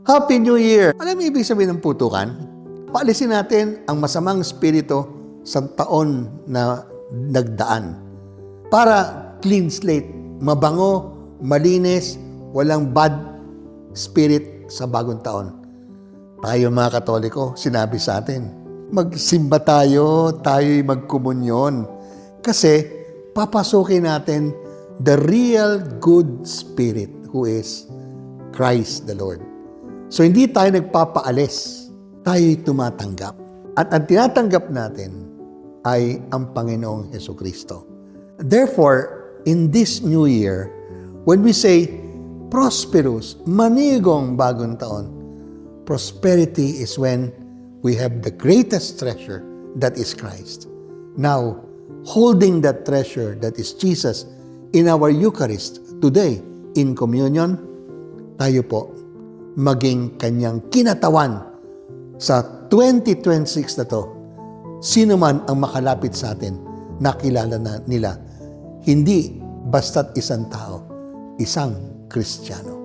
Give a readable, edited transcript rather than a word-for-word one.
Happy New Year! Alam mo ibig sabihin ng putukan? Paalisin natin ang masamang spirito sa taon na nagdaan. Para clean slate, mabango, malinis, walang bad spirit sa bagong taon. Tayo mga Katoliko, sinabi sa atin, magsimba tayo'y magkomunyon. Kasi papasukin natin the real good spirit who is Christ the Lord. So hindi tayo nagpapaalis, tayo'y tumatanggap. At ang tinatanggap natin ay ang Panginoong Jesucristo. Therefore, in this new year, when we say prosperous, manigong bagong taon, prosperity is when we have the greatest treasure that is Christ. Now, holding that treasure that is Jesus in our Eucharist today, in communion, tayo po maging kanyang kinatawan sa 2026 na to. Sino man ang makalapit sa atin, nakilala na nila, hindi basta't isang tao, isang Kristiyano.